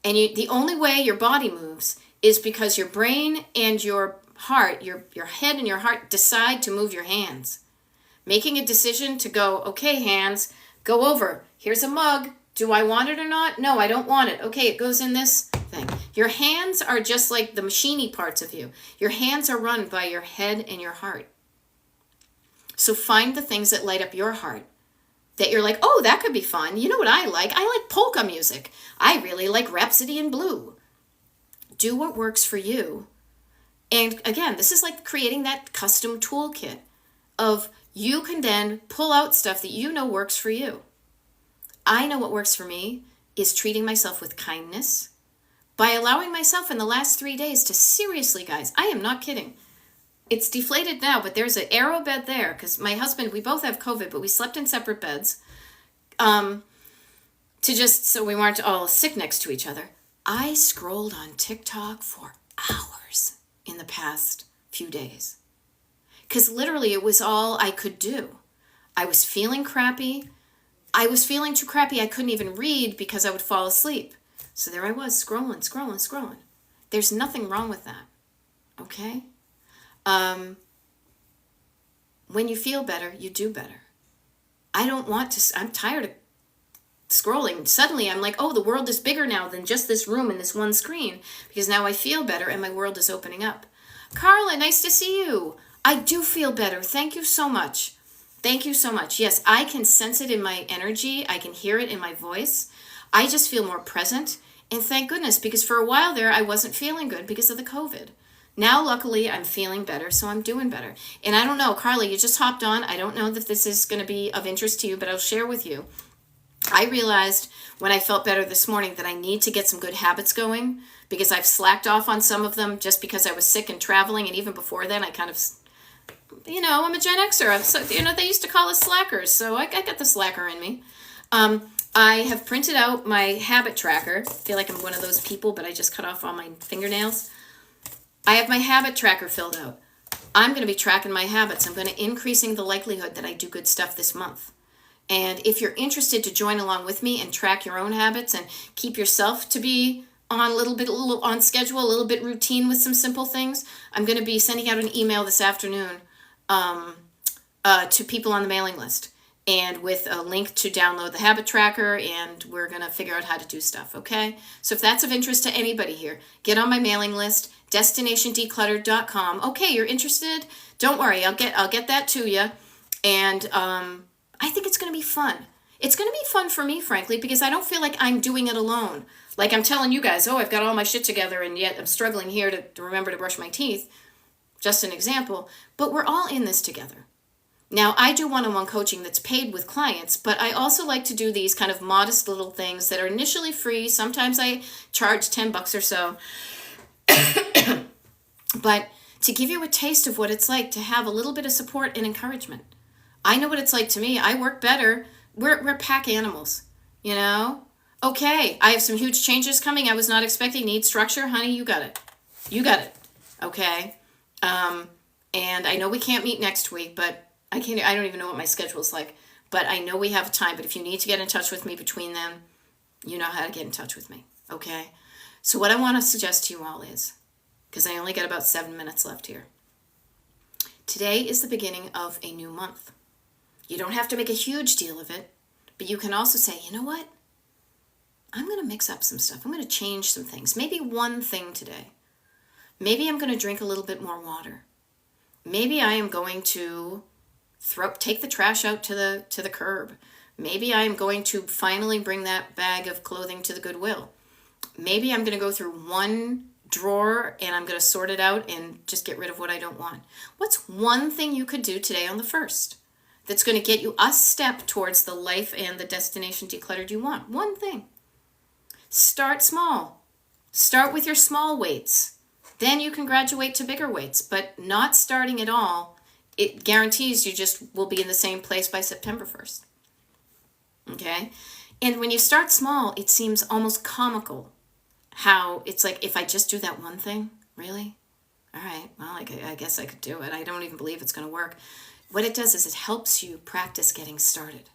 And the only way your body moves is because your brain and your heart, your head and your heart decide to move your hands. Making a decision to go, okay, hands, go over. Here's a mug. Do I want it or not? No, I don't want it. Okay, it goes in this thing. Your hands are just like the machiney parts of you. Your hands are run by your head and your heart. So find the things that light up your heart. That you're like, oh, that could be fun. You know what I like? I like polka music. I really like Rhapsody in Blue. Do what works for you. And again, this is like creating that custom toolkit of you can then pull out stuff that you know works for you. I know what works for me is treating myself with kindness by allowing myself in the last 3 days to seriously, guys, I am not kidding. It's deflated now, but there's an arrow bed there because my husband, we both have COVID, but we slept in separate beds so we weren't all sick next to each other. I scrolled on TikTok for hours in the past few days because literally it was all I could do. I was feeling crappy. I was feeling too crappy. I couldn't even read because I would fall asleep. So there I was scrolling. There's nothing wrong with that. Okay? when you feel better, you do better. I don't want to, I'm tired of scrolling. Suddenly I'm like, oh, the world is bigger now than just this room and this one screen, because now I feel better and my world is opening up. Carla, nice to see you. I do feel better. Thank you so much. Thank you so much. Yes, I can sense it in my energy. I can hear it in my voice. I just feel more present. And thank goodness, because for a while there, I wasn't feeling good because of the COVID. Now, luckily, I'm feeling better, so I'm doing better. And I don't know, Carla, you just hopped on. I don't know if this is going to be of interest to you, but I'll share with you. I realized when I felt better this morning that I need to get some good habits going, because I've slacked off on some of them just because I was sick and traveling. And even before then, I kind of, I'm a Gen Xer. So, they used to call us slackers. So I got the slacker in me. I have printed out my habit tracker. I feel like I'm one of those people, but I just cut off all my fingernails. I have my habit tracker filled out. I'm going to be tracking my habits. I'm going to increasing the likelihood that I do good stuff this month. And if you're interested to join along with me and track your own habits and keep yourself to be on a little on schedule, a little bit routine with some simple things, I'm going to be sending out an email this afternoon to people on the mailing list, and with a link to download the habit tracker, and we're going to figure out how to do stuff, okay? So if that's of interest to anybody here, get on my mailing list, destinationdecluttered.com. Okay, you're interested? Don't worry, I'll get that to you. And I think it's going to be fun. It's going to be fun for me, frankly, because I don't feel like I'm doing it alone. Like I'm telling you guys, oh, I've got all my shit together, and yet I'm struggling here to remember to brush my teeth. Just an example. But we're all in this together. Now, I do one-on-one coaching that's paid with clients, but I also like to do these kind of modest little things that are initially free. Sometimes I charge $10 or so. But to give you a taste of what it's like to have a little bit of support and encouragement. I know what it's like to me. I work better. We're pack animals, Okay, I have some huge changes coming. I was not expecting. Need structure, honey, you got it. You got it. Okay. And I know we can't meet next week, but I don't even know what my schedule is like, but I know we have time. But if you need to get in touch with me between them, you know how to get in touch with me. Okay. So what I want to suggest to you all is, because I only got about 7 minutes left here. Today is the beginning of a new month. You don't have to make a huge deal of it, but you can also say, you know what? I'm going to mix up some stuff. I'm going to change some things. Maybe one thing today. Maybe I'm going to drink a little bit more water. Maybe I am going to take the trash out to the curb. Maybe I am going to finally bring that bag of clothing to the Goodwill. Maybe I'm going to go through one drawer and I'm going to sort it out and just get rid of what I don't want. What's one thing you could do today on the 1st that's going to get you a step towards the life and the destination decluttered you want? One thing. Start small. Start with your small weights. Then you can graduate to bigger weights, but not starting at all, it guarantees you just will be in the same place by September 1st. Okay? And when you start small, it seems almost comical how it's like, if I just do that one thing, really? All right, well, I guess I could do it. I don't even believe it's going to work. What it does is it helps you practice getting started.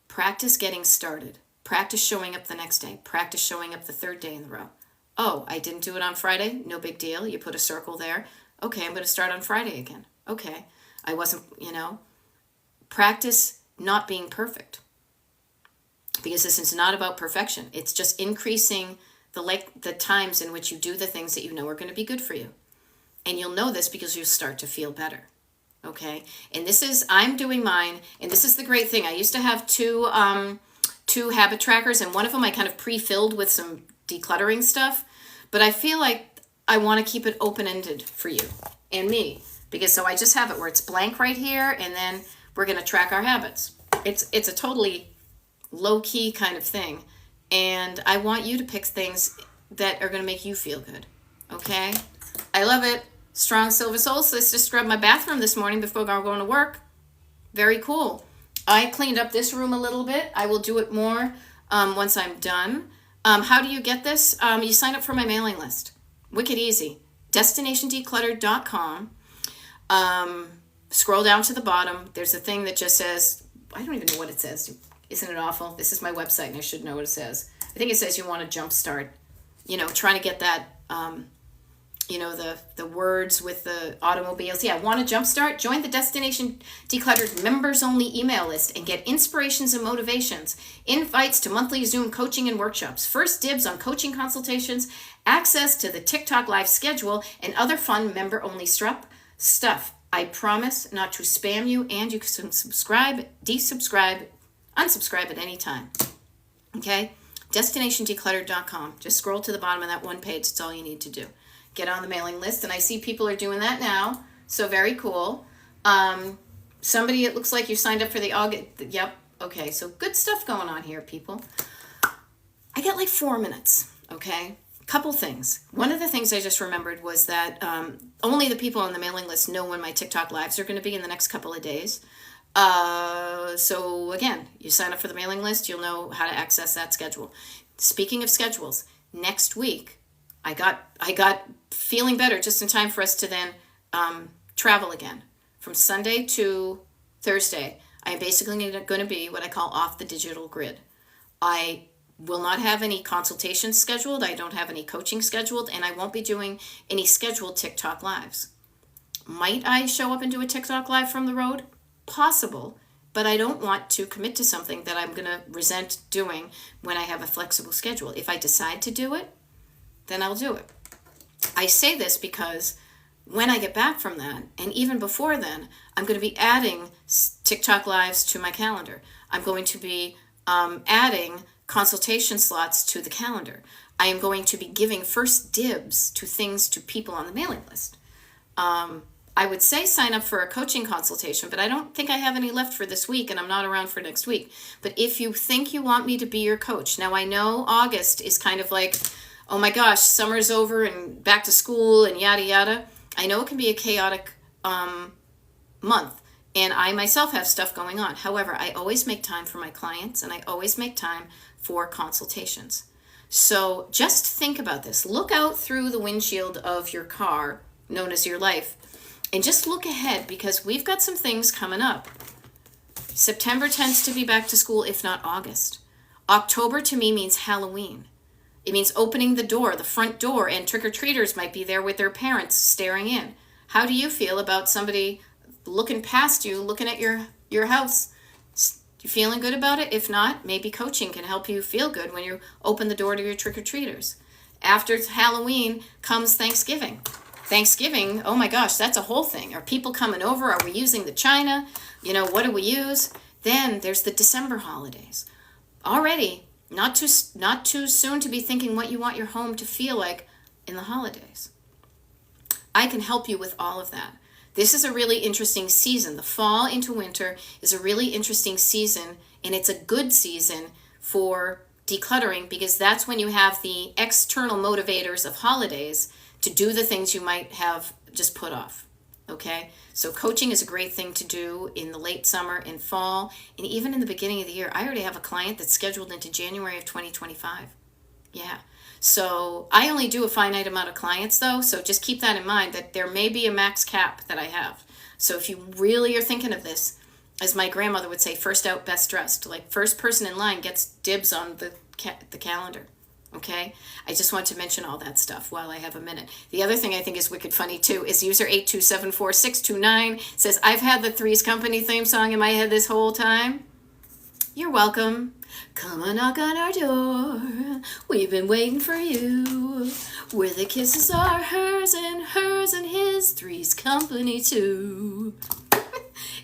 Practice getting started. Practice showing up the next day. Practice showing up the 3rd day in a row. Oh, I didn't do it on Friday? No big deal. You put a circle there. Okay, I'm going to start on Friday again. Okay, I wasn't, Practice not being perfect. Because this is not about perfection. It's just increasing the times in which you do the things that you know are going to be good for you. And you'll know this because you'll start to feel better. Okay? And I'm doing mine, and this is the great thing. I used to have two habit trackers, and one of them I kind of pre-filled with some decluttering stuff. But I feel like I want to keep it open-ended for you and me. Because so I just have it where it's blank right here, and then we're going to track our habits. It's a totally low-key kind of thing. And I want you to pick things that are going to make you feel good. Okay? I love it. Strong Silver Solstice just scrubbed my bathroom this morning before going to work. Very cool. I cleaned up this room a little bit. I will do it more once I'm done. How do you get this? You sign up for my mailing list. Wicked easy. DestinationDecluttered.com. Scroll down to the bottom. There's a thing that just says, I don't even know what it says. Isn't it awful? This is my website and I should know what it says. I think it says you want to jumpstart, trying to get that the words with the automobiles. Yeah, want to jumpstart? Join the Destination Decluttered members only email list and get inspirations and motivations, invites to monthly Zoom coaching and workshops, first dibs on coaching consultations, access to the TikTok live schedule, and other fun member only stuff. I promise not to spam you, and you can subscribe, desubscribe, unsubscribe at any time. Okay? DestinationDecluttered.com. Just scroll to the bottom of that one page. It's all you need to do. Get on the mailing list, and I see people are doing that now. So very cool. Somebody, it looks like you signed up for the August. Yep. Okay. So good stuff going on here, people. I got like 4 minutes. Okay. Couple things. One of the things I just remembered was that only the people on the mailing list know when my TikTok lives are going to be in the next couple of days. So again, you sign up for the mailing list, you'll know how to access that schedule. Speaking of schedules, next week, I got feeling better just in time for us to then travel again. From Sunday to Thursday, I am basically going to be what I call off the digital grid. I will not have any consultations scheduled, I don't have any coaching scheduled, and I won't be doing any scheduled TikTok lives. Might I show up and do a TikTok live from the road? Possible, but I don't want to commit to something that I'm going to resent doing when I have a flexible schedule. If I decide to do it, then I'll do it. I say this because when I get back from that, and even before then, I'm going to be adding TikTok lives to my calendar. I'm going to be adding consultation slots to the calendar. I am going to be giving first dibs to things to people on the mailing list. I would say sign up for a coaching consultation, but I don't think I have any left for this week, and I'm not around for next week. But if you think you want me to be your coach, now I know August is kind of like, oh my gosh, summer's over and back to school and yada yada. I know it can be a chaotic month, and I myself have stuff going on. However, I always make time for my clients, and I always make time for consultations. So just think about this. Look out through the windshield of your car, known as your life, and just look ahead, because we've got some things coming up. September tends to be back to school, if not August. October to me means Halloween. It means opening the door, the front door, and trick-or-treaters might be there with their parents staring in. How do you feel about somebody looking past you, looking at your house? You feeling good about it? If not, maybe coaching can help you feel good when you open the door to your trick-or-treaters. After Halloween comes Thanksgiving. Thanksgiving, oh my gosh, that's a whole thing. Are people coming over? Are we using the china? What do we use? Then there's the December holidays. Already, not too soon to be thinking what you want your home to feel like in the holidays. I can help you with all of that. This is a really interesting season. The fall into winter is a really interesting season, and it's a good season for decluttering, because that's when you have the external motivators of holidays to do the things you might have just put off. Okay? So coaching is a great thing to do in the late summer and fall, and even in the beginning of the year. I already have a client that's scheduled into January of 2025. Yeah. So I only do a finite amount of clients though, so just keep that in mind, that there may be a max cap that I have. So if you really are thinking of this, as my grandmother would say, first out, best dressed. Like first person in line gets dibs on the calendar. Okay? I just want to mention all that stuff while I have a minute. The other thing I think is wicked funny too is user 8274629 says, I've had the Three's Company theme song in my head this whole time. You're welcome. Come and knock on our door. We've been waiting for you. Where the kisses are hers and his. Three's Company too.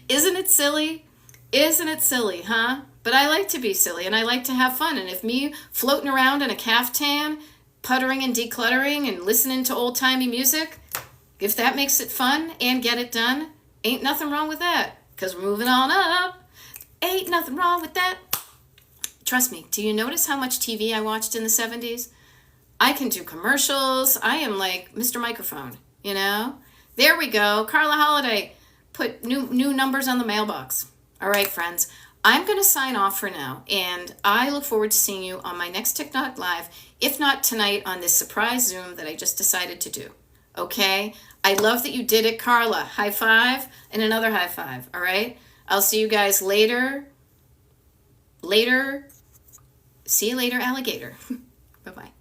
Isn't it silly? Isn't it silly, huh? But I like to be silly, and I like to have fun. And if me floating around in a caftan, puttering and decluttering and listening to old-timey music, if that makes it fun and get it done, ain't nothing wrong with that, because we're moving on up. Ain't nothing wrong with that. Trust me, do you notice how much TV I watched in the 70s? I can do commercials. I am like Mr. Microphone, There we go. Carla Holiday put new numbers on the mailbox. All right, friends. I'm going to sign off for now, and I look forward to seeing you on my next TikTok Live, if not tonight on this surprise Zoom that I just decided to do. Okay? I love that you did it, Carla. High five and another high five. All right? I'll see you guys later. See you later, alligator. Bye-bye.